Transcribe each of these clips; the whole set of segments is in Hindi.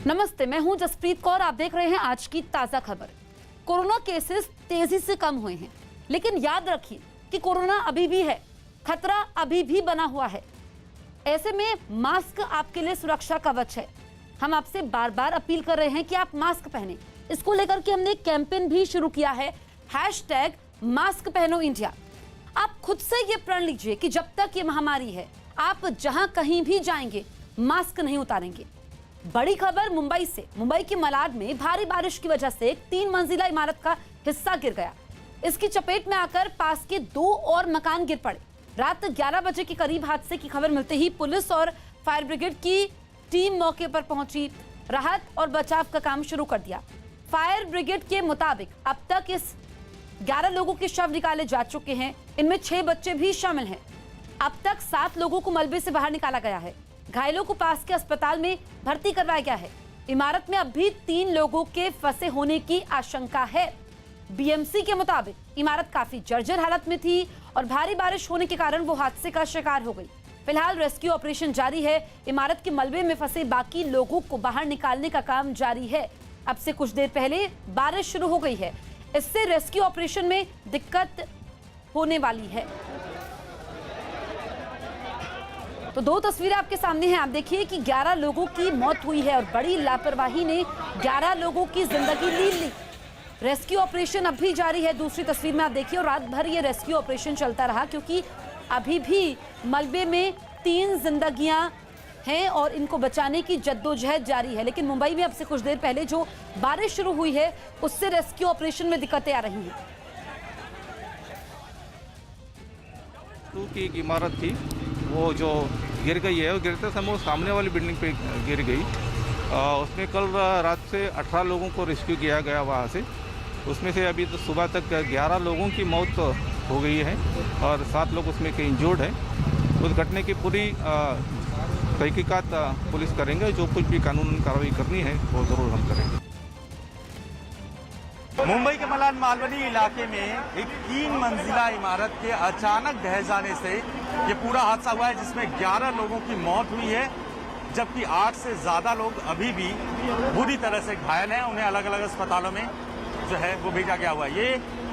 नमस्ते, मैं हूं जसप्रीत कौर। आप देख रहे हैं आज की ताजा खबर। कोरोना केसेस तेजी से कम हुए हैं, लेकिन याद रखिए कि कोरोना अभी भी है, खतरा अभी भी बना हुआ है। ऐसे में मास्क आपके लिए सुरक्षा कवच है। हम आपसे बार बार अपील कर रहे हैं कि आप मास्क पहने। इसको लेकर के हमने एक कैंपेन भी शुरू किया है, #मास्क पहनो इंडिया। आप खुद से ये प्रण लीजिए कि जब तक ये महामारी है, आप जहां कहीं भी जाएंगे मास्क नहीं उतारेंगे। बड़ी खबर मुंबई से। मुंबई के मलाड में भारी बारिश की वजह से एक 3 मंजिला इमारत का हिस्सा गिर गया। इसकी चपेट में आकर पास के 2 और मकान गिर पड़े। रात 11 बजे के करीब हादसे की खबर मिलते ही पुलिस और फायर ब्रिगेड की टीम मौके पर पहुंची, राहत और बचाव का काम शुरू कर दिया। फायर ब्रिगेड के मुताबिक अब तक इस 11 लोगों के शव निकाले जा चुके हैं। इनमें 6 बच्चे भी शामिल हैं। अब तक 7 लोगों को मलबे से बाहर निकाला गया है। घायलों को पास के अस्पताल में भर्ती करवाया गया है। इमारत में अब भी 3 लोगों के फंसे होने की आशंका है। बीएमसी के मुताबिक इमारत काफी जर्जर हालत में थी और भारी बारिश होने के कारण वो हादसे का शिकार हो गई। फिलहाल रेस्क्यू ऑपरेशन जारी है। इमारत के मलबे में फंसे बाकी लोगों को बाहर निकालने का काम जारी है। अब से कुछ देर पहले बारिश शुरू हो गई है। इससे रेस्क्यू ऑपरेशन में दिक्कत होने वाली है। तो 2 तस्वीरें आपके सामने हैं। आप देखिए कि 11 लोगों की मौत हुई है और बड़ी लापरवाही ने 11 लोगों की जिंदगी लील ली। रेस्क्यू ऑपरेशन अब भी जारी है। दूसरी तस्वीर में आप देखिए, और रात भर ये रेस्क्यू ऑपरेशन चलता रहा क्योंकि अभी भी मलबे में 3 जिंदगियां हैं और इनको बचाने की जद्दोजहद जारी है। लेकिन मुंबई में अब से कुछ देर पहले जो बारिश शुरू हुई है उससे रेस्क्यू ऑपरेशन में दिक्कतें आ रही हैं। की एक इमारत थी, वो जो गिर गई है, वो गिरते समय सामने वाली बिल्डिंग पे गिर गई। उसमें कल रात से 18 लोगों को रेस्क्यू किया गया वहाँ से। उसमें से अभी तो सुबह तक 11 लोगों की मौत हो गई है और 7 लोग उसमें के इंजर्ड हैं। उस घटने की पूरी तहकीकात पुलिस करेंगे। जो कुछ भी कानूनी कार्रवाई करनी है वो ज़रूर हम करेंगे। मुंबई के मलाड मालवनी इलाके में एक 3 मंजिला इमारत के अचानक ढह जाने से ये पूरा हादसा हुआ है, जिसमें 11 लोगों की मौत हुई है, जबकि 8 से ज्यादा लोग अभी भी बुरी तरह से घायल हैं। उन्हें अलग अलग अस्पतालों में जो है वो भेजा गया हुआ है। ये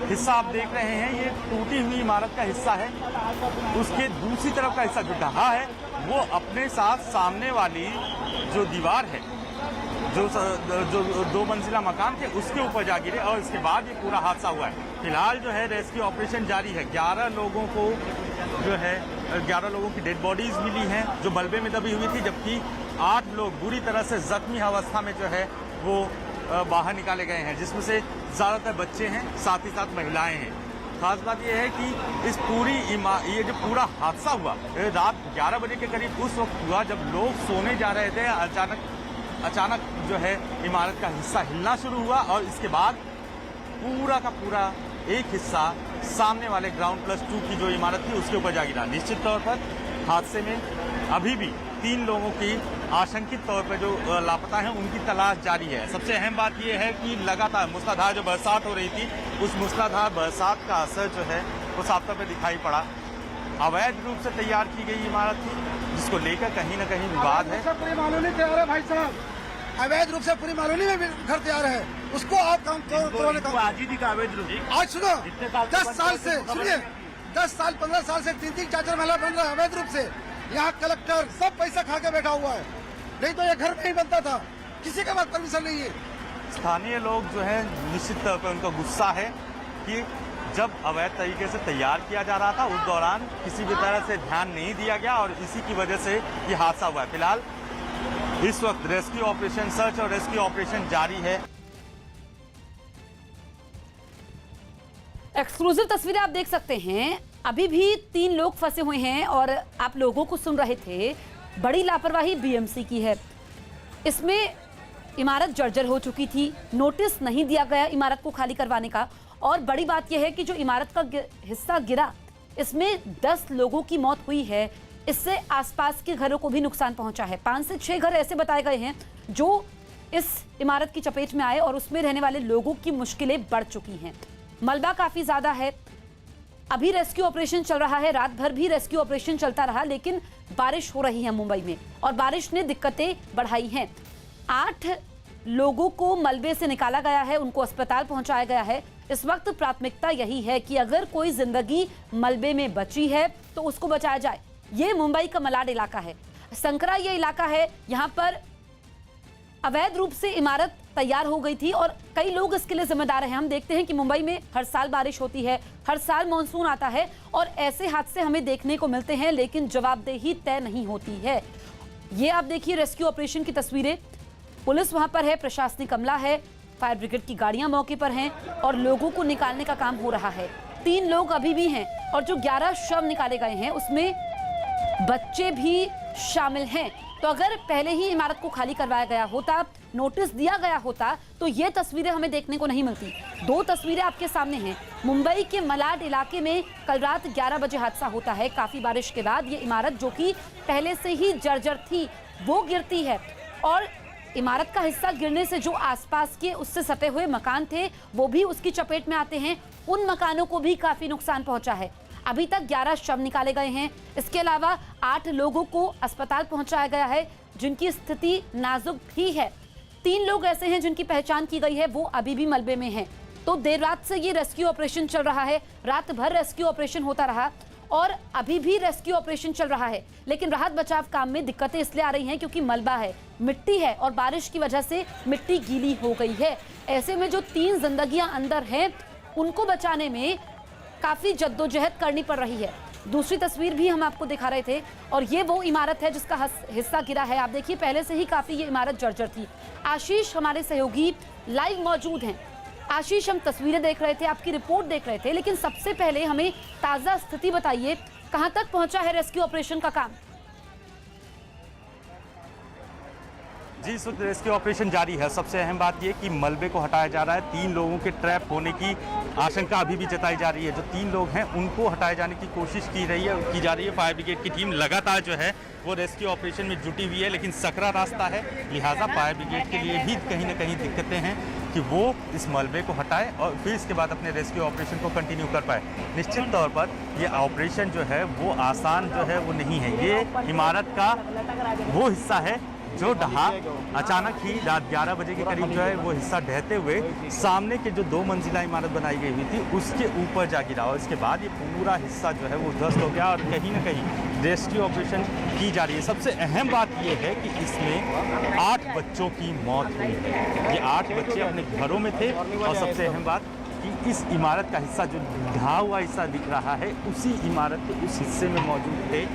हिस्सा आप देख रहे हैं, ये टूटी हुई इमारत का हिस्सा है। उसके दूसरी तरफ का हिस्सा जो ढहा है वो अपने साथ सामने वाली जो दीवार है, जो 2 मंजिला मकान थे, उसके ऊपर जा गिरे और इसके बाद ये पूरा हादसा हुआ है। फिलहाल जो है रेस्क्यू ऑपरेशन जारी है। 11 लोगों को जो है 11 लोगों की डेड बॉडीज मिली हैं जो मलबे में दबी हुई थी, जबकि 8 लोग बुरी तरह से जख्मी अवस्था में जो है वो बाहर निकाले गए हैं, जिसमें से ज्यादातर बच्चे हैं, साथ ही साथ महिलाएं हैं। खास बात यह है कि इस पूरी ये जो पूरा हादसा हुआ रात 11 बजे के करीब उस वक्त हुआ जब लोग सोने जा रहे थे। अचानक जो है इमारत का हिस्सा हिलना शुरू हुआ और इसके बाद पूरा का पूरा एक हिस्सा सामने वाले ग्राउंड +2 की जो इमारत थी उसके ऊपर जा गिरा। निश्चित तौर पर हादसे में अभी भी 3 लोगों की आशंकित तौर पर जो लापता हैं उनकी तलाश जारी है। सबसे अहम बात यह है कि लगातार मूसलाधार जो बरसात हो रही थी, उस मूसलाधार बरसात का असर जो है वो साफ तौर पर दिखाई पड़ा। अवैध रूप से तैयार की गई इमारत थी, जिसको लेकर कहीं न कहीं विवाद है। पूरी मालूनी तैयार है भाई साहब, अवैध रूप से पूरी मालूनी में भी घर तैयार है, उसको आप काम आज ही दिखा अवैध रूप। आज सुनो, 10 साल से सुनिए, 10 साल 15 साल से 3-3 4-4 महिला बन रहा है अवैध रूप से। यहाँ कलेक्टर सब पैसा खा के बैठा हुआ है, नहीं तो ये घर में ही बनता था, किसी के पास परमिशन नहीं है। स्थानीय लोग जो है निश्चित तौर पर उनका गुस्सा है कि जब अवैध तरीके से तैयार किया जा रहा था उस दौरान किसी भी तरह से ध्यान नहीं दिया गया और इसी की वजह से ये हादसा हुआ है। फिलहाल इस वक्त रेस्क्यू ऑपरेशन, सर्च और रेस्क्यू ऑपरेशन जारी है। एक्सक्लूसिव तस्वीरें आप देख सकते हैं। अभी भी 3 लोग फंसे हुए हैं और आप लोगों को सुन रहे थे। बड़ी लापरवाही बीएमसी की है। इसमें इमारत जर्जर हो चुकी थी, नोटिस नहीं दिया गया इमारत को खाली करवाने का। और बड़ी बात यह है कि जो इमारत का हिस्सा गिरा, इसमें 10 लोगों की मौत हुई है। इससे आसपास के घरों को भी नुकसान पहुंचा है। 5 से 6 घर ऐसे बताए गए हैं जो इस इमारत की चपेट में आए और उसमें रहने वाले लोगों की मुश्किलें बढ़ चुकी हैं। मलबा काफी ज्यादा है। अभी रेस्क्यू ऑपरेशन चल रहा है, रात भर भी रेस्क्यू ऑपरेशन चलता रहा, लेकिन बारिश हो रही है मुंबई में और बारिश ने दिक्कतें बढ़ाई हैं। 8 लोगों को मलबे से निकाला गया है, उनको अस्पताल पहुंचाया गया है। इस वक्त प्राथमिकता यही है कि अगर कोई जिंदगी मलबे में बची है तो उसको बचाया जाए। ये मुंबई का मलाड इलाका है, संकरा ये इलाका है। यहाँ पर अवैध रूप से इमारत तैयार हो गई थी और कई लोग इसके लिए जिम्मेदार हैं। हम देखते हैं कि मुंबई में हर साल बारिश होती है, हर साल मॉनसून आता है और ऐसे हादसे हमें देखने को मिलते हैं, लेकिन जवाबदेही तय नहीं होती है। ये आप देखिए रेस्क्यू ऑपरेशन की तस्वीरें। पुलिस वहां पर है, प्रशासनिक अमला है, फायर ब्रिगेड की गाड़ियां मौके पर हैं और लोगों को निकालने का काम हो रहा है। 3 लोग अभी भी हैं और जो 11 शव निकाले गए हैं उसमें बच्चे भी शामिल हैं। तो अगर पहले ही इमारत को खाली करवाया गया होता, नोटिस दिया गया होता, तो ये तस्वीरें हमें देखने को नहीं मिलती। 2 तस्वीरें आपके सामने हैं। मुंबई के मलाड इलाके में कल रात 11 बजे हादसा होता है। काफी बारिश के बाद ये इमारत, जो कि पहले से ही जर्जर थी, वो गिरती है और इमारत का हिस्सा गिरने से जो आसपास के उससे सटे हुए मकान थे वो भी उसकी चपेट में आते हैं। उन मकानों को भी काफी नुकसान पहुंचा है। अभी तक 11 शव निकाले गए हैं। इसके अलावा 8 लोगों को अस्पताल पहुंचाया गया है जिनकी स्थिति नाजुक भी है। 3 लोग ऐसे हैं जिनकी पहचान की गई है, वो अभी भी मलबे में हैं। तो देर रात से ये रेस्क्यू ऑपरेशन चल रहा है, रात भर रेस्क्यू ऑपरेशन होता रहा और अभी भी रेस्क्यू ऑपरेशन चल रहा है। लेकिन राहत बचाव काम में दिक्कतें इसलिए आ रही हैं क्योंकि मलबा है, मिट्टी है और बारिश की वजह से मिट्टी गीली हो गई है। ऐसे में जो 3 जिंदगियां अंदर हैं उनको बचाने में काफी जद्दोजहद करनी पड़ रही है। दूसरी तस्वीर भी हम आपको दिखा रहे थे और ये वो इमारत है जिसका हिस्सा गिरा है। आप देखिए पहले से ही काफी ये इमारत जर्जर थी। आशीष हमारे सहयोगी लाइव मौजूद हैं। आशीष, हम तस्वीरें देख रहे थे, आपकी रिपोर्ट देख रहे थे, लेकिन सबसे पहले हमें ताजा स्थिति बताइए, कहां तक पहुंचा है रेस्क्यू ऑपरेशन का काम? जी, इस वक्त रेस्क्यू ऑपरेशन जारी है। सबसे अहम बात यह कि मलबे को हटाया जा रहा है। 3 लोगों के ट्रैप होने की आशंका अभी भी जताई जा रही है। जो 3 लोग हैं उनको हटाए जाने की कोशिश की जा रही है। फायर ब्रिगेड की टीम लगातार जो है वो रेस्क्यू ऑपरेशन में जुटी हुई है, लेकिन सकरा रास्ता है, लिहाजा फायर ब्रिगेड के लिए भी कहीं ना कहीं दिक्कतें हैं कि वो इस मलबे को हटाए और फिर इसके बाद अपने रेस्क्यू ऑपरेशन को कंटिन्यू कर पाए। निश्चित तौर पर ये ऑपरेशन जो है वो आसान जो है वो नहीं है। ये इमारत का वो हिस्सा है जो ढहा अचानक ही रात 11 बजे के करीब जो है वो हिस्सा ढहते हुए सामने के जो 2 मंजिला इमारत बनाई गई हुई थी उसके ऊपर जा गिरा और इसके बाद ये पूरा हिस्सा जो है वो ध्वस्त हो गया और कहीं ना कहीं रेस्क्यू ऑपरेशन की जा रही है। सबसे अहम बात ये है कि इसमें 8 बच्चों की मौत हुई है। ये 8 बच्चे अपने घरों में थे और सबसे अहम बात कि इस इमारत का हिस्सा जो ढहा हुआ हिस्सा दिख रहा है उसी इमारत के उस हिस्से में मौजूद थे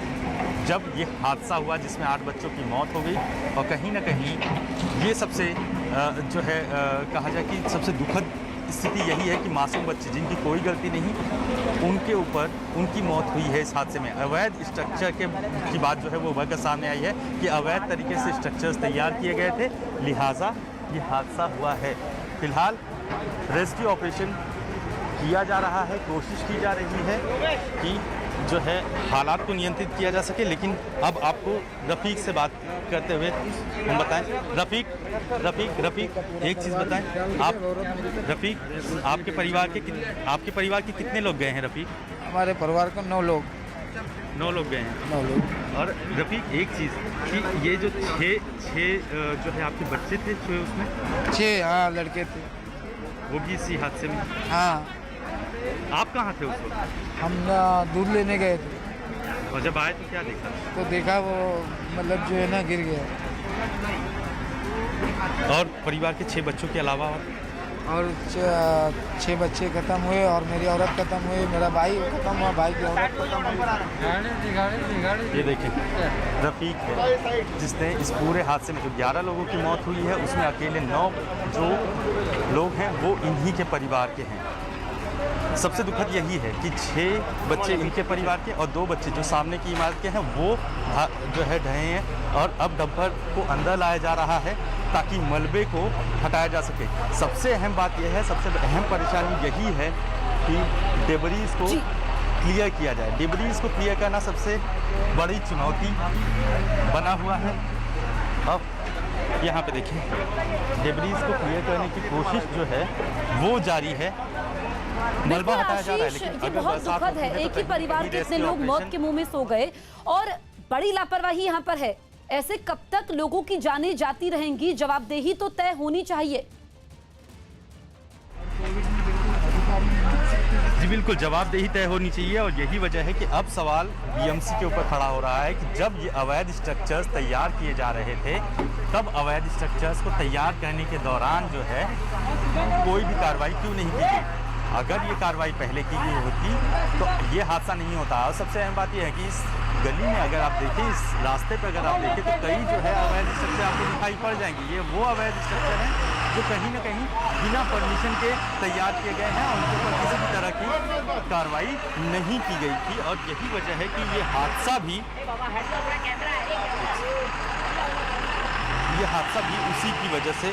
जब ये हादसा हुआ जिसमें 8 बच्चों की मौत हो गई। और कहीं ना कहीं ये सबसे जो है कहा जाए कि सबसे दुखद स्थिति यही है कि मासूम बच्चे जिनकी कोई गलती नहीं, उनके ऊपर उनकी मौत हुई है इस हादसे में। अवैध स्ट्रक्चर की बात जो है वो उभर कर सामने आई है कि अवैध तरीके से स्ट्रक्चर्स तैयार किए गए थे, लिहाजा ये हादसा हुआ है। फिलहाल रेस्क्यू ऑपरेशन किया जा रहा है, कोशिश की जा रही है कि जो है हालात को नियंत्रित किया जा सके। लेकिन अब आपको रफ़ीक से बात करते हुए हम बताएं। रफ़ीक एक चीज़ बताएं, आप रफ़ीक आपके परिवार के कितने लोग गए हैं? रफ़ीक, हमारे परिवार को 9 लोग 9 लोग गए हैं। 9 लोग। और रफ़ीक एक चीज़ कि ये जो 6 जो है आपके बच्चे थे, 6 उसमें 6 हाँ लड़के थे, वो भी इसी हादसे में। हाँ। आप कहाँ थे उस वक्त? हम दूध लेने गए थे और जब आए तो क्या देखा? तो देखा वो मतलब जो है ना गिर गया। और परिवार के 6 बच्चों के अलावा और 6 बच्चे ख़त्म हुए और मेरी औरत ख़त्म हुई, मेरा भाई ख़त्म हुआ, भाई की औरत ख़त्म हुई। ये देखें रफ़ीक है जिसने इस पूरे हादसे में जो 11 लोगों की मौत हुई है उसमें अकेले 9 जो लोग हैं वो इन्हीं के परिवार के हैं। सबसे दुखद यही है कि 6 बच्चे इनके परिवार के और 2 बच्चे जो सामने की इमारत के हैं वो जो है ढहे हैं और अब डंपर को अंदर लाया जा रहा है ताकि मलबे को हटाया जा सके। सबसे अहम बात यह है, सबसे अहम परेशानी यही है कि डेबरीज को क्लियर किया जाए। डेबरीज को क्लियर करना सबसे बड़ी चुनौती बना हुआ है। अब यहाँ पे देखिए डेबरीज को क्लियर करने की कोशिश जो है वो जारी है। मलबा हटाया जा रहा है, लेकिन ये बहुत दुखद है। एक ही परिवार के इतने लोग मौत के मुंह में सो गए और बड़ी लापरवाही यहाँ पर है। ऐसे कब तक लोगों की जानें जाती रहेंगी? जवाबदेही तो तय होनी चाहिए। जी बिल्कुल, जवाबदेही तय होनी चाहिए और यही वजह है कि अब सवाल बीएमसी के ऊपर खड़ा हो रहा है कि जब ये अवैध स्ट्रक्चर्स तैयार किए जा रहे थे तब अवैध स्ट्रक्चर्स को तैयार करने के दौरान जो है कोई भी कार्रवाई क्यों नहीं की गई। अगर ये कार्रवाई पहले की गई होती तो ये हादसा नहीं होता। और सबसे अहम बात यह है कि इस गली में अगर आप देखें, इस रास्ते पर अगर आप देखें तो कई जो है अवैध स्ट्रक्चर आपको दिखाई पड़ जाएंगे। ये वो अवैध स्ट्रक्चर हैं जो कहीं ना कहीं बिना परमिशन के तैयार किए गए हैं और उनके ऊपर किसी भी तरह की कार्रवाई नहीं की गई थी। और यही वजह है कि ये हादसा भी उसी की वजह से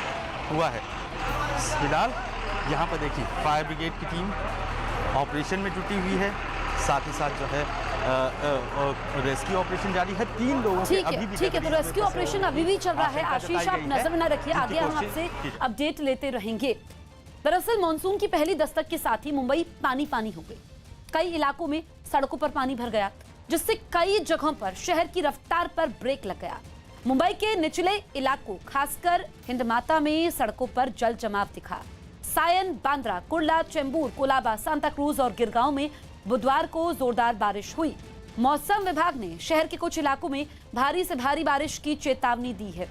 हुआ है। फिलहाल यहाँ पर देखिए फायर ब्रिगेड की टीम ऑपरेशन में जुटी हुई है, साथ ही साथ जो है रेस्क्यू ऑपरेशन जारी है। 3 लोगों के अभी भी ठीक है, तो रेस्क्यू ऑपरेशन अभी भी चल रहा है। आशीष, आप नजर न रखिए, आगे हम आपसे अपडेट लेते रहेंगे। दरअसल मानसून की पहली दस्तक के साथ ही मुंबई पानी पानी हो गई। कई इलाकों में सड़कों पर पानी भर गया, जिससे कई जगहों पर शहर की रफ्तार पर ब्रेक लग गया। मुंबई के निचले इलाकों, खासकर हिंदमाता में सड़कों पर जल जमाव दिखा। सायन, बांद्रा, कुर्ला, चेंबूर, कोलाबा, सांता क्रूज और गिरगांव में बुधवार को जोरदार बारिश हुई। मौसम विभाग ने शहर के कुछ इलाकों में भारी से भारी बारिश की चेतावनी दी है।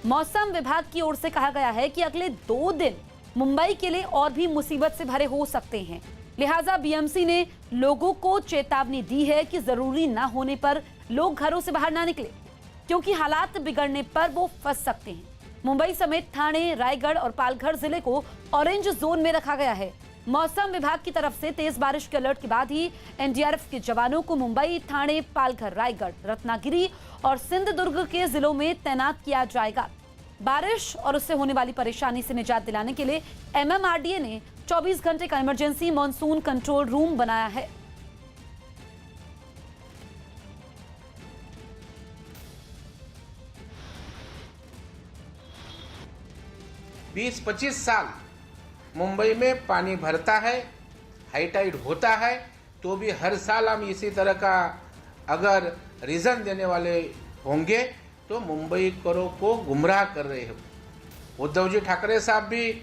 मौसम विभाग की ओर से कहा गया है कि अगले 2 दिन मुंबई के लिए और भी मुसीबत से भरे हो सकते हैं। लिहाजा बीएमसी ने लोगों को चेतावनी दी है कि जरूरी न होने पर लोग घरों से बाहर ना निकले, क्योंकि हालात बिगड़ने पर वो फंस सकते हैं। मुंबई समेत ठाणे, रायगढ़ और पालघर जिले को ऑरेंज जोन में रखा गया है। मौसम विभाग की तरफ से तेज बारिश के अलर्ट के बाद ही एनडीआरएफ के जवानों को मुंबई, ठाणे, पालघर, रायगढ़, रत्नागिरी और सिंधुदुर्ग के जिलों में तैनात किया जाएगा। बारिश और उससे होने वाली परेशानी से निजात दिलाने के लिए एमएमआरडीए ने 24 घंटे का इमरजेंसी मॉनसून कंट्रोल रूम बनाया है। बीस 25 साल मुंबई में पानी भरता है, हाई टाइड होता है, तो भी हर साल हम इसी तरह का अगर रीजन देने वाले होंगे तो मुंबई करों को गुमराह कर रहे हो। उद्धव जी ठाकरे साहब भी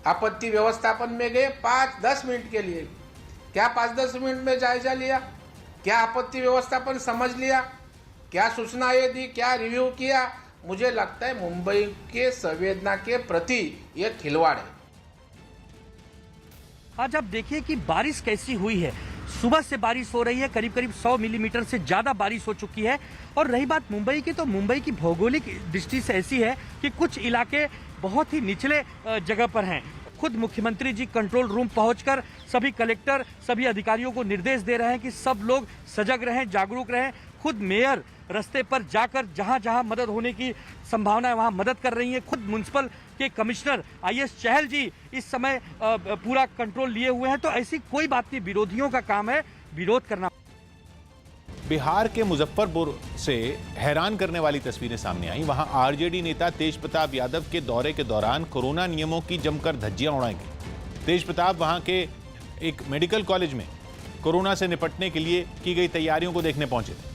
आपत्ति व्यवस्थापन में गए 5-10 मिनट के लिए। क्या 5-10 मिनट में जायजा लिया? क्या आपत्ति व्यवस्थापन समझ लिया? क्या सूचनाएं दी? क्या रिव्यू किया? मुझे लगता है मुंबई के संवेदना के प्रति यह खिलवाड़ है। आज आप देखिए कि बारिश कैसी हुई है। सुबह से बारिश हो रही है, करीब करीब 100 मिलीमीटर से ज्यादा बारिश हो चुकी है। और रही बात मुंबई की, तो मुंबई की भौगोलिक दृष्टि से ऐसी है कि कुछ इलाके बहुत ही निचले जगह पर हैं। खुद मुख्यमंत्री जी कंट्रोल रूम पहुंचकर सभी कलेक्टर, सभी अधिकारियों को निर्देश दे रहे हैं कि सब लोग सजग रहें, जागरूक रहें। खुद मेयर रास्ते पर जाकर जहां जहां मदद होने की संभावना है वहां मदद कर रही है। खुद म्युनिसिपल के कमिश्नर आईएस चहल जी इस समय पूरा कंट्रोल लिए हुए हैं। तो ऐसी कोई बात नहीं, विरोधियों का काम है विरोध करना। बिहार के मुजफ्फरपुर से हैरान करने वाली तस्वीरें सामने आई। वहां आरजेडी नेता तेज प्रताप यादव के दौरे के दौरान कोरोना नियमों की जमकर धज्जियां उड़ाई गई। तेज प्रताप वहां के एक मेडिकल कॉलेज में कोरोना से निपटने के लिए की गई तैयारियों को देखने पहुंचे थे,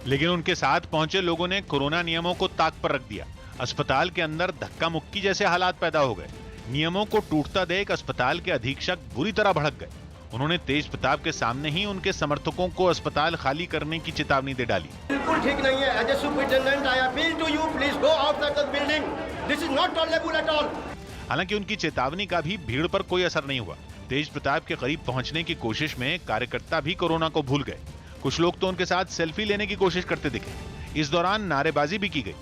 लेकिन उनके साथ पहुंचे लोगों ने कोरोना नियमों को ताक पर रख दिया। अस्पताल के अंदर धक्का मुक्की जैसे हालात पैदा हो गए। नियमों को टूटता देख अस्पताल के अधीक्षक बुरी तरह भड़क गए। उन्होंने तेज प्रताप के सामने ही उनके समर्थकों को अस्पताल खाली करने की चेतावनी दे डाली। बिल्कुल ठीक नहीं है। As a superintendent I appeal to you, please go outside the building. This is not tolerable at all. हालांकि उनकी चेतावनी का भी भीड़ पर कोई असर नहीं हुआ। तेज प्रताप के करीब पहुंचने की कोशिश में कार्यकर्ता भी कोरोना को भूल गए। कुछ लोग तो उनके साथ सेल्फी लेने की कोशिश करते दिखे। इस दौरान नारेबाजी भी की गई।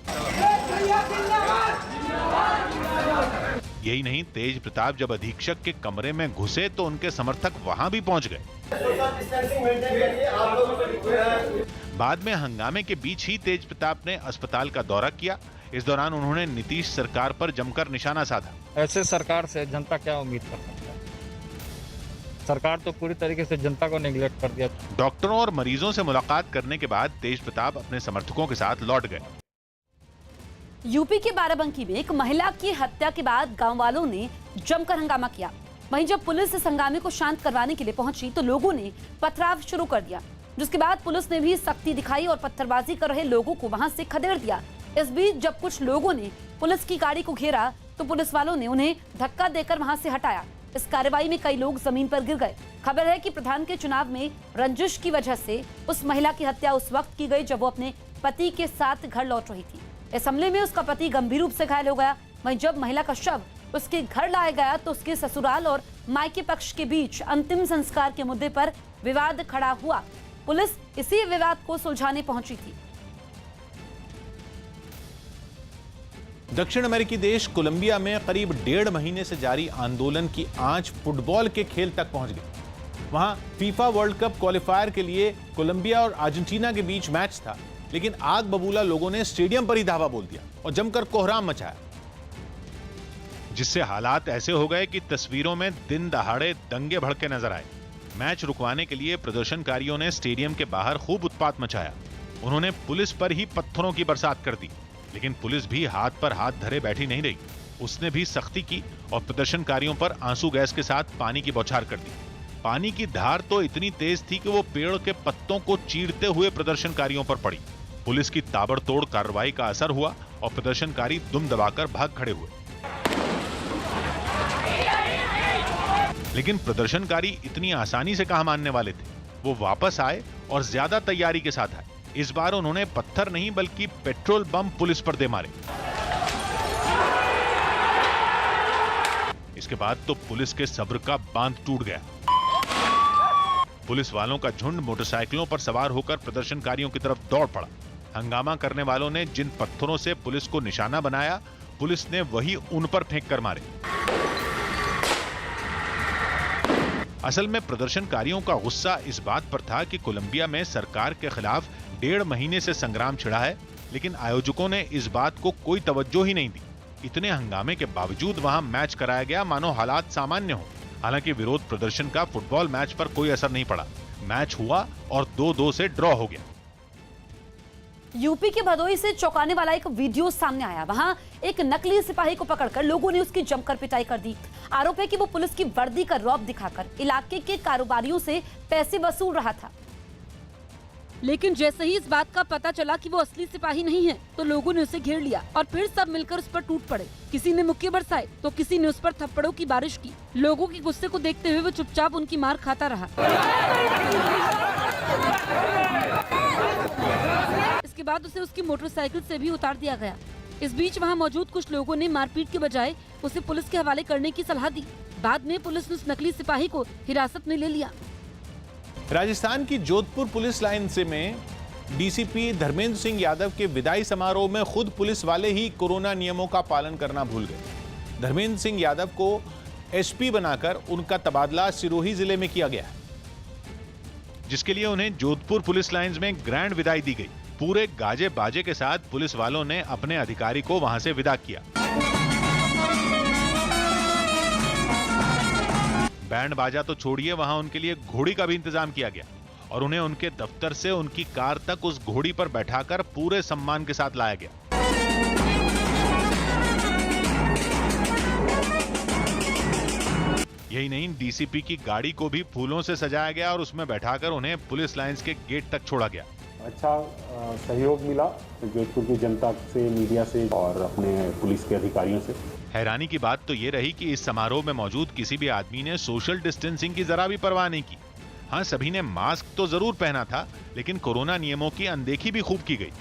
यही नहीं, तेज प्रताप जब अधीक्षक के कमरे में घुसे तो उनके समर्थक वहां भी पहुंच गए। बाद में हंगामे के बीच ही तेज प्रताप ने अस्पताल का दौरा किया। इस दौरान उन्होंने नीतीश सरकार पर जमकर निशाना साधा। ऐसे सरकार से जनता क्या उम्मीद कर सकता है? सरकार तो पूरी तरीके से जनता को नेग्लेक्ट कर दिया। डॉक्टरों और मरीजों से मुलाकात करने के बाद तेज प्रताप अपने समर्थकों के साथ लौट गए। यूपी के बाराबंकी में एक महिला की हत्या के बाद गांव वालों ने जमकर हंगामा किया। वहीं जब पुलिस इस हंगामे को शांत करवाने के लिए पहुंची तो लोगों ने पथराव शुरू कर दिया। जिसके बाद पुलिस ने भी सख्ती दिखाई और पत्थरबाजी कर रहे लोगों को वहां से खदेड़ दिया। इस बीच जब कुछ लोगों ने पुलिस की गाड़ी को घेरा तो पुलिस वालों ने उन्हें धक्का देकर वहां से हटाया। इस कार्रवाई में कई लोग जमीन पर गिर गए। खबर है कि प्रधान के चुनाव में रंजिश की वजह से उस महिला की हत्या उस वक्त की गई जब वो अपने पति के साथ घर लौट रही थी। इस हमले में उसका पति गंभीर रूप से घायल हो गया। वहीं जब महिला का शव उसके घर लाया गया तो उसके ससुराल और मायके पक्ष के बीच अंतिम संस्कार के मुद्दे पर विवाद खड़ा हुआ। पुलिस इसी विवाद को सुलझाने पहुंची थी। दक्षिण अमेरिकी देश कोलंबिया में करीब 1.5 महीने से जारी आंदोलन की आंच फुटबॉल के खेल तक पहुंच गई। वहां फीफा वर्ल्ड कप क्वालिफायर के लिए कोलंबिया और अर्जेंटीना के बीच मैच था, लेकिन आग बबूला लोगों ने स्टेडियम पर ही धावा बोल दिया और जमकर कोहराम मचाया, जिससे हालात ऐसे हो गए कि तस्वीरों में दिन दहाड़े दंगे भड़के नजर आए। मैच रुकवाने के लिए प्रदर्शनकारियों ने स्टेडियम के बाहर खूब उत्पात मचाया। उन्होंने पुलिस पर ही पत्थरों की बरसात कर दी, लेकिन पुलिस भी हाथ पर हाथ धरे बैठी नहीं रही। उसने भी सख्ती की और प्रदर्शनकारियों पर आंसू गैस के साथ पानी की बौछार कर दी। पानी की धार तो इतनी तेज थी कि वो पेड़ के पत्तों को चीरते हुए प्रदर्शनकारियों पर पड़ी। पुलिस की ताबड़तोड़ कार्रवाई का असर हुआ और प्रदर्शनकारी दुम दबाकर भाग खड़े हुए। लेकिन प्रदर्शनकारी इतनी आसानी से कहां मानने वाले थे। वो वापस आए और ज्यादा तैयारी के साथ आए। इस बार उन्होंने पत्थर नहीं बल्कि पेट्रोल बम पुलिस पर दे मारे। इसके बाद तो पुलिस के सब्र का बांध टूट गया। पुलिस वालों का झुंड मोटरसाइकिलों पर सवार होकर प्रदर्शनकारियों की तरफ दौड़ पड़ा। हंगामा करने वालों ने जिन पत्थरों से पुलिस को निशाना बनाया, पुलिस ने वही उन पर फेंक कर मारे। असल में प्रदर्शनकारियों का गुस्सा इस बात पर था कि कोलंबिया में सरकार के खिलाफ 1.5 महीने से संग्राम छिड़ा है, लेकिन आयोजकों ने इस बात को कोई तवज्जो ही नहीं दी। इतने हंगामे के बावजूद वहां मैच कराया गया मानो हालात सामान्य हो। हालांकि विरोध प्रदर्शन का फुटबॉल मैच पर कोई असर नहीं पड़ा। मैच हुआ और 2-2 से ड्रॉ हो गया। यूपी के भदोही से चौंकाने वाला एक वीडियो सामने आया। वहां एक नकली सिपाही को पकड़कर लोगों ने उसकी जमकर पिटाई कर दी। आरोप है कि वो पुलिस की वर्दी का रौब दिखाकर इलाके के कारोबारियों से पैसे वसूल रहा था। लेकिन जैसे ही इस बात का पता चला कि वो असली सिपाही नहीं है, तो लोगों ने उसे घेर लिया और फिर सब मिलकर उस पर टूट पड़े। किसी ने मुक्के बरसाए तो किसी ने उस पर थप्पड़ों की बारिश की। लोगों के गुस्से को देखते हुए वो चुपचाप उनकी मार खाता रहा। इसके बाद उसे उसकी मोटरसाइकिल से भी उतार दिया गया। इस बीच वहां मौजूद कुछ लोगों ने मारपीट के बजाय उसे पुलिस के हवाले करने की सलाह दी। बाद में पुलिस ने उस नकली सिपाही को हिरासत में ले लिया। राजस्थान की जोधपुर पुलिस लाइन से में डीसीपी धर्मेंद्र सिंह यादव के विदाई समारोह में खुद पुलिस वाले ही कोरोना नियमों का पालन करना भूल गए। धर्मेंद्र सिंह यादव को एसपी बनाकर उनका तबादला सिरोही जिले में किया गया, जिसके लिए उन्हें जोधपुर पुलिस लाइंस में ग्रैंड विदाई दी गई। पूरे गाजे बाजे के साथ पुलिस वालों ने अपने अधिकारी को वहां से विदा किया। बैंड बाजा तो छोड़िए, वहां उनके लिए घोड़ी का भी इंतजाम किया गया और उन्हें उनके दफ्तर से उनकी कार तक उस घोड़ी पर बैठाकर पूरे सम्मान के साथ लाया गया। यही नहीं, डीसीपी की गाड़ी को भी फूलों से सजाया गया और उसमें बैठाकर उन्हें पुलिस लाइंस के गेट तक छोड़ा गया। अच्छा सहयोग मिला जोधपुर की जनता से, मीडिया से और अपने पुलिस के अधिकारियों से। हैरानी की बात तो ये रही कि इस समारोह में मौजूद किसी भी आदमी ने सोशल डिस्टेंसिंग की जरा भी परवाह नहीं की। हाँ, सभी ने मास्क तो जरूर पहना था, लेकिन कोरोना नियमों की अनदेखी भी खूब की गई।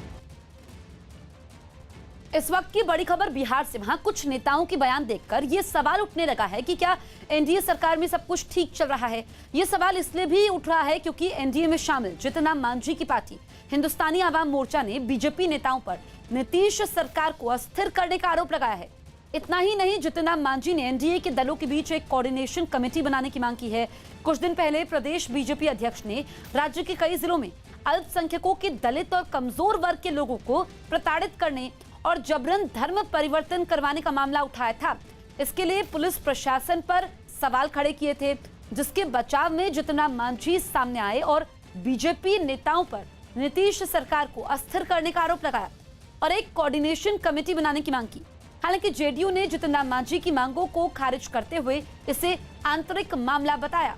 इस वक्त की बड़ी खबर बिहार से। वहां कुछ नेताओं के बयान देखकर ये सवाल उठने लगा है कि क्या एनडीए सरकार में सब कुछ ठीक चल रहा है। ये सवाल इसलिए भी उठ रहा है क्योंकि एनडीए में शामिल जीतन राम मांझी की पार्टी हिंदुस्तानी आवाम मोर्चा ने बीजेपी नेताओं पर नीतीश सरकार को अस्थिर करने का आरोप लगाया है। इतना ही नहीं, जीतन राम मांझी ने एनडीए के दलों के बीच एक कोऑर्डिनेशन कमेटी बनाने की मांग की है। कुछ दिन पहले प्रदेश बीजेपी अध्यक्ष ने राज्य के कई जिलों में अल्पसंख्यकों के, दलित और कमजोर वर्ग के लोगों को प्रताड़ित करने और जबरन धर्म परिवर्तन करवाने का मामला उठाया था। इसके लिए पुलिस प्रशासन पर सवाल खड़े किए थे, जिसके बचाव में जीतन राम मांझी सामने आए और बीजेपी नेताओं पर नीतीश सरकार को अस्थिर करने का आरोप लगाया और एक कोऑर्डिनेशन कमेटी बनाने की मांग की। हालांकि जेडीयू ने जीतन राम मांझी की मांगों को खारिज करते हुए इसे आंतरिक मामला बताया।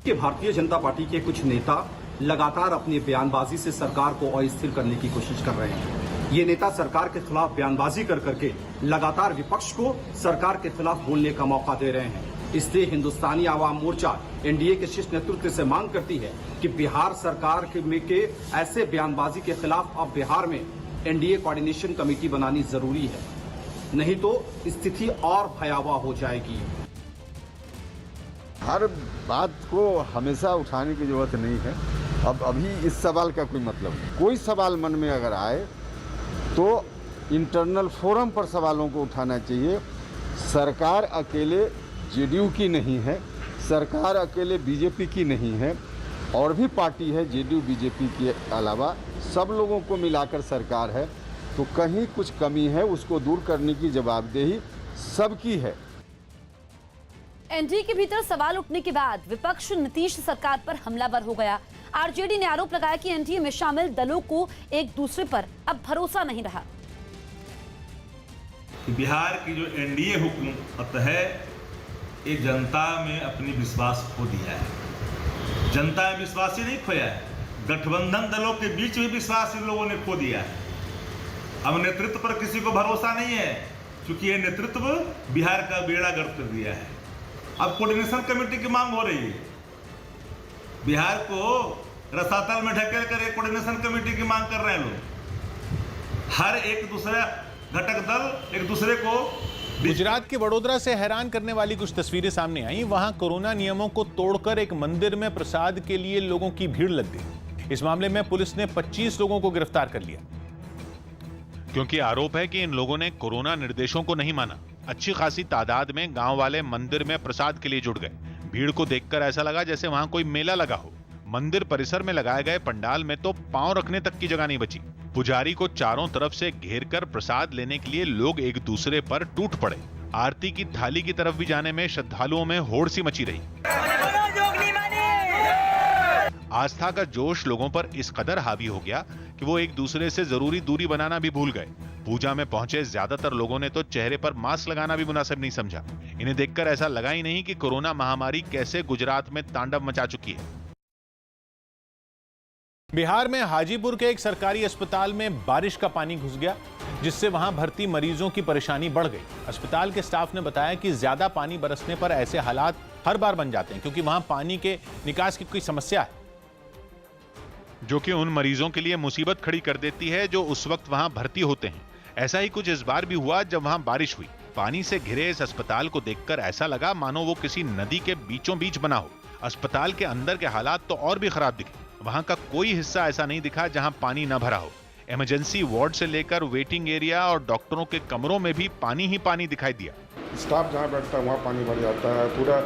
कि भारतीय जनता पार्टी के कुछ नेता लगातार अपनी बयानबाजी से सरकार को अस्थिर करने की कोशिश कर रहे हैं। ये नेता सरकार के खिलाफ बयानबाजी कर करके लगातार विपक्ष को सरकार के खिलाफ बोलने का मौका दे रहे हैं। इसलिए हिंदुस्तानी आवाम मोर्चा एनडीए के शीर्ष नेतृत्व से मांग करती है कि बिहार सरकार के ऐसे बयानबाजी के खिलाफ अब बिहार में एनडीए कोऑर्डिनेशन कमेटी बनानी जरूरी है, नहीं तो स्थिति और भयावह हो जाएगी। हर बात को हमेशा उठाने की जरूरत नहीं है। अब अभी इस सवाल का कोई मतलब नहीं। कोई सवाल मन में अगर आए तो इंटरनल फोरम पर सवालों को उठाना चाहिए। सरकार अकेले जेडीयू की नहीं है, सरकार अकेले बीजेपी की नहीं है, और भी पार्टी है जेडीयू बीजेपी के अलावा, सब लोगों को मिलाकर सरकार है। तो कहीं कुछ कमी है, उसको दूर करने की जवाबदेही सबकी है। एनडीए के भीतर सवाल उठने के बाद विपक्ष नीतीश सरकार पर हमलावर हो गया। आरजेडी ने आरोप लगाया कि एनडीए में शामिल दलों को एक दूसरे पर अब भरोसा नहीं रहा। बिहार की जो एनडीए हुकूमत है, ये जनता में अपनी विश्वास खो दिया है। जनता में विश्वास ही नहीं खोया है, गठबंधन दलों के बीच भी विश्वास इन लोगों ने खो दिया है। अब नेतृत्व पर किसी को भरोसा नहीं है, क्योंकि ये नेतृत्व बिहार का बेड़ा गर्क कर दिया है। अब कोऑर्डिनेशन कमेटी की मांग हो रही है, बिहार को रसातल में ढकेल कर एक कोऑर्डिनेशन कमेटी की मांग कर रहे हैं लोग। हर एक दूसरा घटक दल एक दूसरे को। गुजरात के वडोदरा से हैरान करने वाली कुछ तस्वीरें सामने आई। वहां कोरोना नियमों को तोड़कर एक मंदिर में प्रसाद के लिए लोगों की भीड़ लग गई। इस मामले में पुलिस ने 25 लोगों को गिरफ्तार कर लिया, क्योंकि आरोप है कि इन लोगों ने कोरोना निर्देशों को नहीं माना। अच्छी खासी तादाद में गांव वाले मंदिर में प्रसाद के लिए जुट गए। भीड़ को देखकर ऐसा लगा जैसे वहां कोई मेला लगा हो। मंदिर परिसर में लगाए गए पंडाल में तो पांव रखने तक की जगह नहीं बची। पुजारी को चारों तरफ से घेरकर प्रसाद लेने के लिए लोग एक दूसरे पर टूट पड़े। आरती की थाली की तरफ भी जाने में श्रद्धालुओं में होड़ सी मची रही। आस्था का जोश लोगों पर इस कदर हावी हो गया कि वो एक दूसरे से जरूरी दूरी बनाना भी भूल गए। पूजा में पहुंचे ज्यादातर लोगों ने तो चेहरे पर मास्क लगाना भी मुनासिब नहीं समझा। इन्हें देखकर ऐसा लगा ही नहीं कि कोरोना महामारी कैसे गुजरात में तांडव मचा चुकी है। बिहार में हाजीपुर के एक सरकारी अस्पताल में बारिश का पानी घुस गया, जिससे वहां भर्ती मरीजों की परेशानी बढ़ गई। अस्पताल के स्टाफ ने बताया कि ज्यादा पानी बरसने पर ऐसे हालात हर बार बन जाते हैं, क्योंकि वहां पानी के निकास की कोई समस्या है, जो कि उन मरीजों के लिए मुसीबत खड़ी कर देती है जो उस वक्त वहां भर्ती होते हैं। ऐसा ही कुछ इस बार भी हुआ जब वहां बारिश हुई। पानी से घिरे इस अस्पताल को देखकर ऐसा लगा मानो वो किसी नदी के बीचों बीच बना हो। अस्पताल के अंदर के हालात तो और भी खराब दिखे। वहां का कोई हिस्सा ऐसा नहीं दिखा जहां पानी न भरा हो। इमरजेंसी वार्ड से लेकर वेटिंग एरिया और डॉक्टरों के कमरों में भी पानी ही पानी दिखाई दिया। स्टाफ जहाँ बैठता है वहाँ पानी भर जाता है, पूरा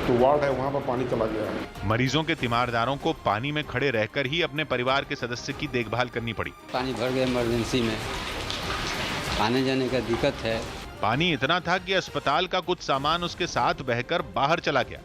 तो वार्ड है वहाँ पर पानी चला गया है। मरीजों के तीमारदारों को पानी में खड़े रहकर ही अपने परिवार के सदस्य की देखभाल करनी पड़ी। पानी भर गया इमरजेंसी में, आने जाने का दिक्कत है। पानी इतना था कि अस्पताल का कुछ सामान उसके साथ बहकर बाहर चला गया।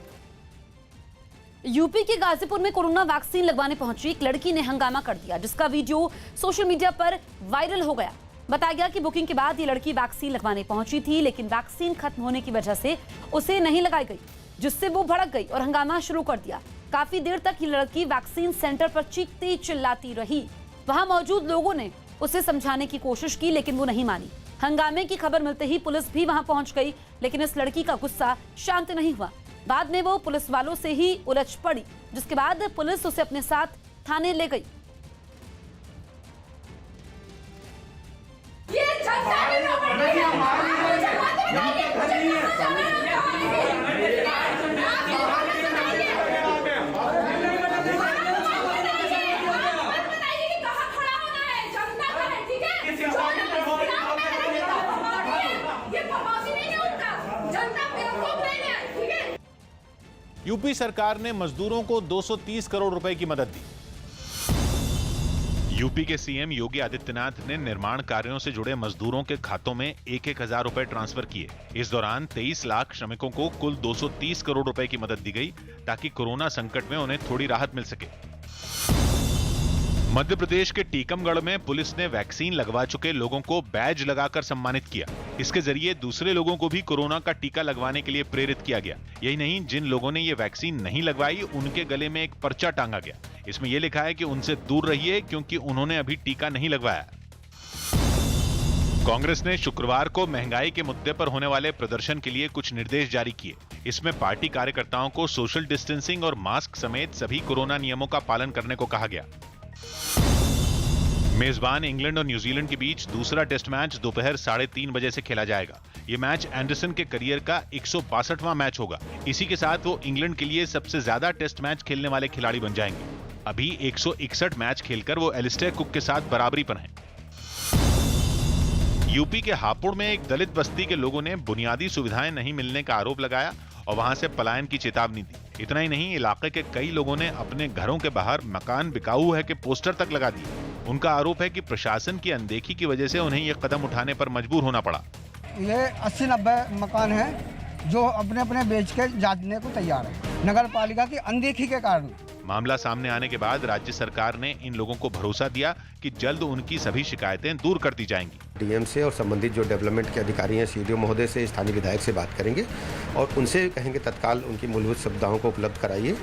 यूपी के गाजीपुर में कोरोना वैक्सीन लगवाने पहुंची एक लड़की ने हंगामा कर दिया, जिसका वीडियो सोशल मीडिया पर वायरल हो गया। बताया गया कि बुकिंग के बाद ये लड़की वैक्सीन लगवाने पहुंची थी, लेकिन वैक्सीन खत्म होने की वजह से उसे नहीं लगाई गई, जिससे वो भड़क गई और हंगामा शुरू कर दिया। काफी देर तक ये लड़की वैक्सीन सेंटर पर चीखती चिल्लाती रही। वहां मौजूद लोगों ने उसे समझाने की कोशिश की, लेकिन वो नहीं मानी। हंगामे की खबर मिलते ही पुलिस भी वहां पहुंच गई, लेकिन इस लड़की का गुस्सा शांत नहीं हुआ। बाद में वो पुलिस वालों से ही उलझ पड़ी, जिसके बाद पुलिस उसे अपने साथ थाने ले गई। यूपी सरकार ने मजदूरों को 230 करोड़ रुपए की मदद दी। यूपी के सीएम योगी आदित्यनाथ ने निर्माण कार्यों से जुड़े मजदूरों के खातों में 1,000 रुपए ट्रांसफर किए। इस दौरान 23 लाख श्रमिकों को कुल 230 करोड़ रुपए की मदद दी गई, ताकि कोरोना संकट में उन्हें थोड़ी राहत मिल सके। मध्य प्रदेश के टीकमगढ़ में पुलिस ने वैक्सीन लगवा चुके लोगों को बैज लगाकर सम्मानित किया। इसके जरिए दूसरे लोगों को भी कोरोना का टीका लगवाने के लिए प्रेरित किया गया। यही नहीं, जिन लोगों ने ये वैक्सीन नहीं लगवाई उनके गले में एक पर्चा टांगा गया। इसमें यह लिखा है कि उनसे दूर रहिए क्योंकि उन्होंने अभी टीका नहीं लगवाया। कांग्रेस ने शुक्रवार को महंगाई के मुद्दे पर होने वाले प्रदर्शन के लिए कुछ निर्देश जारी किए। इसमें पार्टी कार्यकर्ताओं को सोशल डिस्टेंसिंग और मास्क समेत सभी कोरोना नियमों का पालन करने को कहा गया। मेजबान इंग्लैंड और न्यूजीलैंड के बीच दूसरा टेस्ट मैच दोपहर 3:30 बजे से खेला जाएगा। ये मैच एंडरसन के करियर का 162वां मैच होगा। इसी के साथ वो इंग्लैंड के लिए सबसे ज्यादा टेस्ट मैच खेलने वाले खिलाड़ी बन जाएंगे। अभी 161 मैच खेलकर वो एलिस्टेयर कुक के साथ बराबरी पर हैं। यूपी के हापुड़ में एक दलित बस्ती के लोगों ने बुनियादी सुविधाएं नहीं मिलने का आरोप लगाया और वहां से पलायन की चेतावनी दी। इतना ही नहीं, इलाके के कई लोगों ने अपने घरों के बाहर मकान बिकाऊ है के पोस्टर तक लगा दिए। उनका आरोप है कि प्रशासन की अनदेखी की वजह से उन्हें यह कदम उठाने पर मजबूर होना पड़ा। ये 80-90 मकान हैं जो अपने अपने बेच के जाने को तैयार है, नगर पालिका की अनदेखी के कारण। मामला सामने आने के बाद राज्य सरकार ने इन लोगों को भरोसा दिया कि जल्द उनकी सभी शिकायतें दूर कर दी जाएंगी। डीएम से और संबंधित जो डेवलपमेंट के अधिकारी हैं, सीडीओ महोदय से, स्थानीय विधायक से बात करेंगे और उनसे कहेंगे तत्काल उनकी मूलभूत सुविधाओं को उपलब्ध कराइए।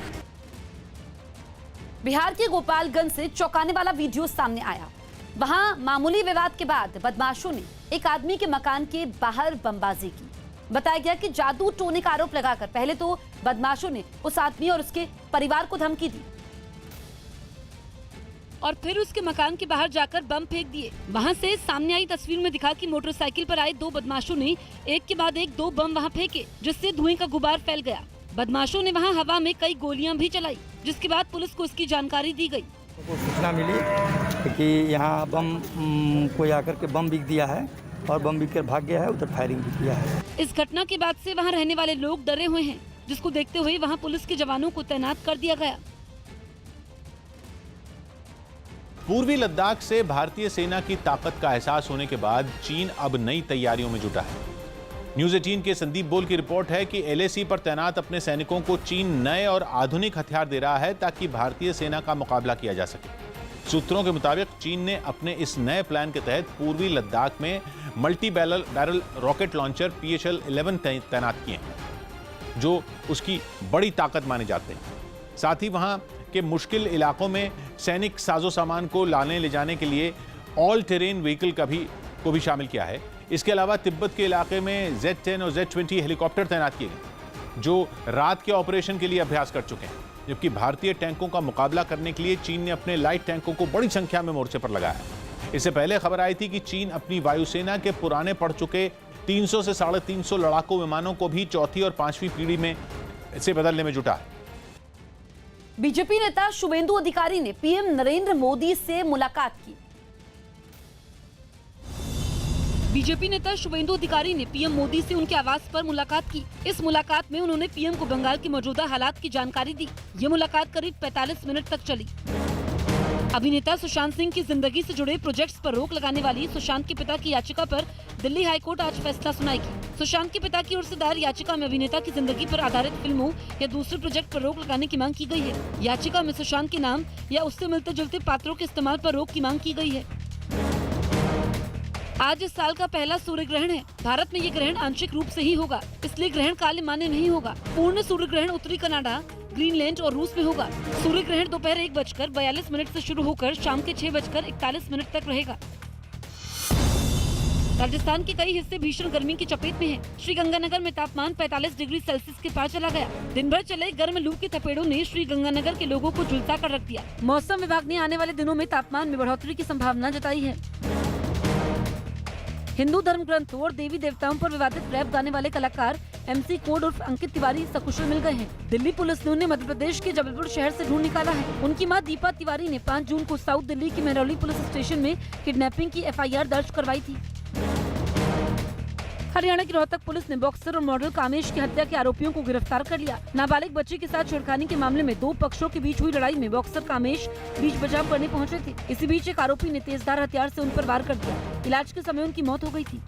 बिहार के गोपालगंज से चौंकाने वाला वीडियो सामने आया। वहां मामूली विवाद के बाद बदमाशों ने एक आदमी के मकान के बाहर बमबाजी की। बताया गया कि जादू टोने का आरोप लगाकर पहले तो बदमाशों ने उस आदमी और उसके परिवार को धमकी दी और फिर उसके मकान के बाहर जाकर बम फेंक दिए। वहां से सामने आई तस्वीर में दिखा कि मोटरसाइकिल पर आए दो बदमाशों ने एक के बाद एक 2 बम वहां फेंके, जिससे धुएं का गुबार फैल गया। बदमाशों ने वहां हवा में कई गोलियां भी चलाई, जिसके बाद पुलिस को इसकी जानकारी दी गई। सूचना मिली कि यहाँ बम कोई आकर के बम बिक दिया है और बम बिक कर भाग गया है, उधर फायरिंग भी किया है। इस घटना के बाद से वहां रहने वाले लोग डरे हुए हैं, जिसको देखते हुए वहां पुलिस के जवानों को तैनात कर दिया गया। पूर्वी लद्दाख से भारतीय सेना की ताकत का एहसास होने के बाद चीन अब नई तैयारियों में जुटा है। न्यूज़ 18 के संदीप बोल की रिपोर्ट है कि LAC पर तैनात अपने सैनिकों को चीन नए और आधुनिक हथियार दे रहा है ताकि भारतीय सेना का मुकाबला किया जा सके। सूत्रों के मुताबिक चीन ने अपने इस नए प्लान के तहत पूर्वी लद्दाख में multi barrel rocket launcher PHL-11 तैनात किए हैं, जो उसकी बड़ी ताकत माने जाते हैं। साथ ही वहां के मुश्किल इलाकों में सैनिक साजो सामान को लाने ले जाने के लिए ऑल टेरेन व्हीकल को भी शामिल किया है। इसके अलावा तिब्बत के इलाके में Z-10 और Z-20 हेलीकॉप्टर तैनात किए गए, जो रात के ऑपरेशन के लिए अभ्यास कर चुके हैं। जबकि भारतीय टैंकों का मुकाबला करने के लिए चीन ने अपने लाइट टैंकों को बड़ी संख्या में मोर्चे पर लगाया है। इससे पहले खबर आई थी कि चीन अपनी वायुसेना के पुराने पड़ चुके 300 से 350 लड़ाकू विमानों को भी चौथी और 5वीं पीढ़ी में से बदलने में जुटा है। बीजेपी नेता शुभेंदु अधिकारी ने पीएम नरेंद्र मोदी से मुलाकात की। बीजेपी नेता शुभेंदु अधिकारी ने पीएम मोदी से उनके आवास पर मुलाकात की। इस मुलाकात में उन्होंने पीएम को बंगाल की मौजूदा हालात की जानकारी दी। ये मुलाकात करीब 45 मिनट तक चली। अभिनेता सुशांत सिंह की जिंदगी से जुड़े प्रोजेक्ट्स पर रोक लगाने वाली सुशांत के पिता की याचिका पर दिल्ली हाईकोर्ट आज फैसला सुनाएगी। सुशांत के पिता की ओर से दायर याचिका में अभिनेता की जिंदगी पर आधारित फिल्मों या दूसरे प्रोजेक्ट पर रोक लगाने की मांग की गई है। याचिका में सुशांत के नाम या उससे मिलते जुलते पात्रों के इस्तेमाल पर रोक की मांग की गई है। आज इस साल का पहला सूर्य ग्रहण है। भारत में ये ग्रहण आंशिक रूप से ही होगा, इसलिए ग्रहण काल मान्य नहीं होगा। पूर्ण सूर्य ग्रहण उत्तरी कनाडा, ग्रीनलैंड और रूस में होगा। सूर्य ग्रहण दोपहर 1:42 से शुरू होकर शाम के 6:41 तक रहेगा। राजस्थान के कई हिस्से भीषण गर्मी की चपेट में हैं। श्रीगंगानगर में तापमान 45 डिग्री सेल्सियस के पार चला गया। दिन भर चले गर्म लू के थपेड़ों ने श्रीगंगानगर के लोगों को झुलसा कर रख दिया। मौसम विभाग ने आने वाले दिनों में तापमान में बढ़ोतरी की संभावना जताई है। हिंदू धर्म ग्रंथों और देवी देवताओं पर विवादित रैप गाने वाले कलाकार MC कोड उर्फ अंकित तिवारी सकुशल मिल गए हैं। दिल्ली पुलिस ने उन्हें मध्य प्रदेश के जबलपुर शहर से ढूंढ निकाला है। उनकी मां दीपा तिवारी ने 5 जून को साउथ दिल्ली की मेहरौली पुलिस स्टेशन में किडनैपिंग की FIR दर्ज करवाई थी। हरियाणा की रोहतक पुलिस ने बॉक्सर और मॉडल कामेश की हत्या के आरोपियों को गिरफ्तार कर लिया। नाबालिग बच्ची के साथ छेड़खानी के मामले में 2 पक्षों के बीच हुई लड़ाई में बॉक्सर कामेश बीच बचाव करने पहुंचे थे। इसी बीच एक आरोपी ने तेजधार हथियार से उन पर वार कर दिया। इलाज के समय उनकी मौत हो गई थी।